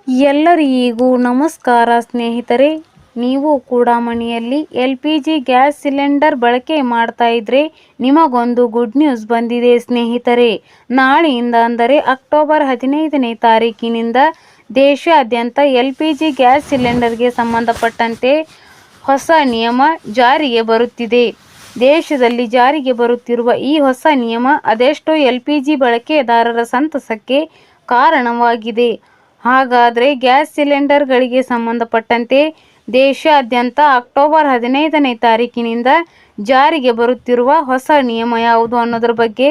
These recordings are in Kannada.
ಎಲ್ಲರಿಗೂ ನಮಸ್ಕಾರ ಸ್ನೇಹಿತರೆ. ನೀವು ಕೂಡ ಮನೆಯಲ್ಲಿ LPG ಗ್ಯಾಸ್ ಸಿಲಿಂಡರ್ ಬಳಕೆ ಮಾಡ್ತಾ ಇದ್ರೆ ನಿಮಗೊಂದು ಗುಡ್ ನ್ಯೂಸ್ ಬಂದಿದೆ ಸ್ನೇಹಿತರೆ. ನಾಳೆಯಿಂದ ಅಂದರೆ ಅಕ್ಟೋಬರ್ 15ನೇ ತಾರೀಕಿನಿಂದ ದೇಶಾದ್ಯಂತ LPG ಗ್ಯಾಸ್ ಸಿಲಿಂಡರ್ಗೆ ಸಂಬಂಧಪಟ್ಟಂತೆ ಹೊಸ ನಿಯಮ ಜಾರಿಗೆ ಬರುತ್ತಿದೆ. ದೇಶದಲ್ಲಿ ಜಾರಿಗೆ ಬರುತ್ತಿರುವ ಈ ಹೊಸ ನಿಯಮ ಅದೆಷ್ಟೋ LPG ಬಳಕೆದಾರರ ಸಂತಸಕ್ಕೆ ಕಾರಣವಾಗಿದೆ. ಹಾಗಾದರೆ ಗ್ಯಾಸ್ ಸಿಲಿಂಡರ್ಗಳಿಗೆ ಸಂಬಂಧಪಟ್ಟಂತೆ ದೇಶಾದ್ಯಂತ ಅಕ್ಟೋಬರ್ 15ನೇ ತಾರೀಕಿನಿಂದ ಜಾರಿಗೆ ಬರುತ್ತಿರುವ ಹೊಸ ನಿಯಮ ಯಾವುದು ಅನ್ನೋದ್ರ ಬಗ್ಗೆ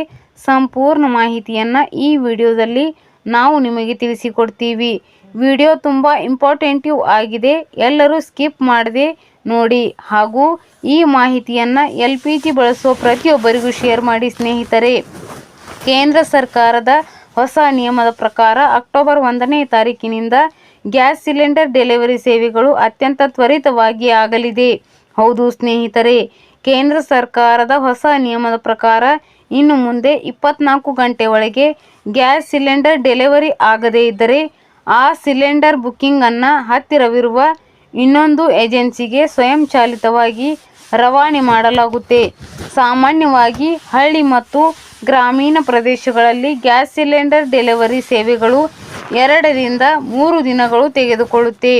ಸಂಪೂರ್ಣ ಮಾಹಿತಿಯನ್ನು ಈ ವಿಡಿಯೋದಲ್ಲಿ ನಾವು ನಿಮಗೆ ತಿಳಿಸಿಕೊಡ್ತೀವಿ. ವಿಡಿಯೋ ತುಂಬ ಇಂಪಾರ್ಟೆಂಟಿವ್ ಆಗಿದೆ, ಎಲ್ಲರೂ ಸ್ಕಿಪ್ ಮಾಡದೆ ನೋಡಿ. ಹಾಗೂ ಈ ಮಾಹಿತಿಯನ್ನು LPG ಬಳಸುವ ಪ್ರತಿಯೊಬ್ಬರಿಗೂ ಶೇರ್ ಮಾಡಿ ಸ್ನೇಹಿತರೆ. ಕೇಂದ್ರ ಸರ್ಕಾರದ ಹೊಸ ನಿಯಮದ ಪ್ರಕಾರ ಅಕ್ಟೋಬರ್ 1ನೇ ತಾರೀಕಿನಿಂದ ಗ್ಯಾಸ್ ಸಿಲಿಂಡರ್ ಡೆಲಿವರಿ ಸೇವೆಗಳು ಅತ್ಯಂತ ತ್ವರಿತವಾಗಿ ಆಗಲಿದೆ. ಹೌದು ಸ್ನೇಹಿತರೆ, ಕೇಂದ್ರ ಸರ್ಕಾರದ ಹೊಸ ನಿಯಮದ ಪ್ರಕಾರ ಇನ್ನು ಮುಂದೆ 24 ಗಂಟೆ ಒಳಗೆ ಗ್ಯಾಸ್ ಸಿಲಿಂಡರ್ ಡೆಲಿವರಿ ಆಗದೇ ಇದ್ದರೆ ಆ ಸಿಲಿಂಡರ್ ಬುಕ್ಕಿಂಗನ್ನು ಹತ್ತಿರವಿರುವ ಇನ್ನೊಂದು ಏಜೆನ್ಸಿಗೆ ಸ್ವಯಂಚಾಲಿತವಾಗಿ ರವಾನೆ ಮಾಡಲಾಗುತ್ತೆ. ಸಾಮಾನ್ಯವಾಗಿ ಹಳ್ಳಿ ಮತ್ತು ಗ್ರಾಮೀಣ ಪ್ರದೇಶಗಳಲ್ಲಿ ಗ್ಯಾಸ್ ಸಿಲಿಂಡರ್ ಡೆಲಿವರಿ ಸೇವೆಗಳು 2 ರಿಂದ 3 ದಿನಗಳು ತೆಗೆದುಕೊಳ್ಳುತ್ತೆ.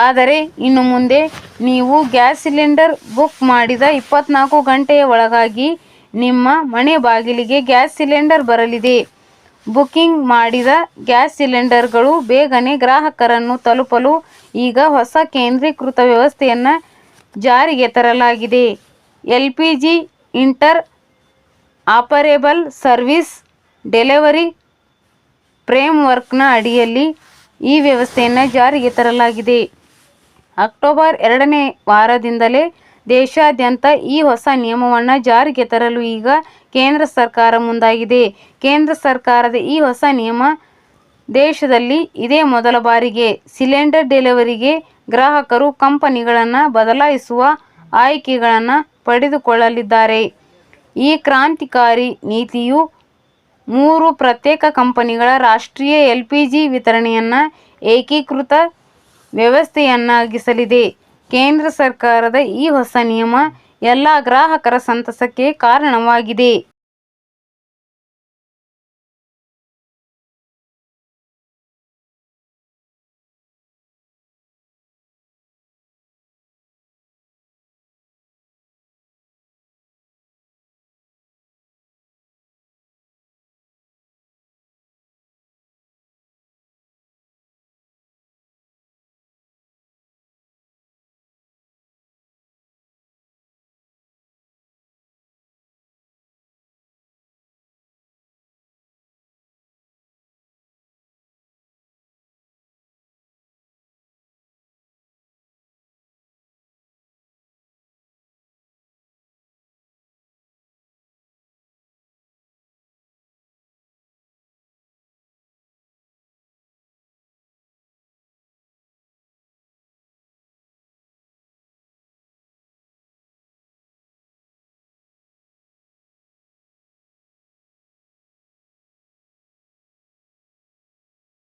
ಆದರೆ ಇನ್ನು ಮುಂದೆ ನೀವು ಗ್ಯಾಸ್ ಸಿಲಿಂಡರ್ ಬುಕ್ ಮಾಡಿದ 24 ಗಂಟೆಯ ಒಳಗಾಗಿ ನಿಮ್ಮ ಮನೆ ಬಾಗಿಲಿಗೆ ಗ್ಯಾಸ್ ಸಿಲಿಂಡರ್ ಬರಲಿದೆ. ಬುಕ್ಕಿಂಗ್ ಮಾಡಿದ ಗ್ಯಾಸ್ ಸಿಲಿಂಡರ್ಗಳು ಬೇಗನೆ ಗ್ರಾಹಕರನ್ನು ತಲುಪಲು ಈಗ ಹೊಸ ಕೇಂದ್ರೀಕೃತ ವ್ಯವಸ್ಥೆಯನ್ನು ಜಾರಿಗೆ ತರಲಾಗಿದೆ. LPG interoperable service delivery ಫ್ರೇಮ್ವರ್ಕ್ನ ಅಡಿಯಲ್ಲಿ ಈ ವ್ಯವಸ್ಥೆಯನ್ನು ಜಾರಿಗೆ ತರಲಾಗಿದೆ. ಅಕ್ಟೋಬರ್ 2ನೇ ವಾರದಿಂದಲೇ ದೇಶಾದ್ಯಂತ ಈ ಹೊಸ ನಿಯಮವನ್ನು ಜಾರಿಗೆ ತರಲು ಈಗ ಕೇಂದ್ರ ಸರ್ಕಾರ ಮುಂದಾಗಿದೆ. ಕೇಂದ್ರ ಸರ್ಕಾರದ ಈ ಹೊಸ ನಿಯಮ ದೇಶದಲ್ಲಿ ಇದೇ ಮೊದಲ ಬಾರಿಗೆ. ಸಿಲಿಂಡರ್ ಡೆಲಿವರಿಗೆ ಗ್ರಾಹಕರು ಕಂಪನಿಗಳನ್ನು ಬದಲಾಯಿಸುವ ಆಯ್ಕೆಗಳನ್ನು ಪಡೆದುಕೊಳ್ಳಲಿದ್ದಾರೆ. ಈ ಕ್ರಾಂತಿಕಾರಿ ನೀತಿಯು 3 ಪ್ರತ್ಯೇಕ ಕಂಪನಿಗಳ ರಾಷ್ಟ್ರೀಯ LPG ವಿತರಣೆಯನ್ನು ಏಕೀಕೃತ ವ್ಯವಸ್ಥೆಯನ್ನಾಗಿಸಲಿದೆ. ಕೇಂದ್ರ ಸರ್ಕಾರದ ಈ ಹೊಸ ನಿಯಮ ಎಲ್ಲ ಗ್ರಾಹಕರ ಸಂತಸಕ್ಕೆ ಕಾರಣವಾಗಿದೆ.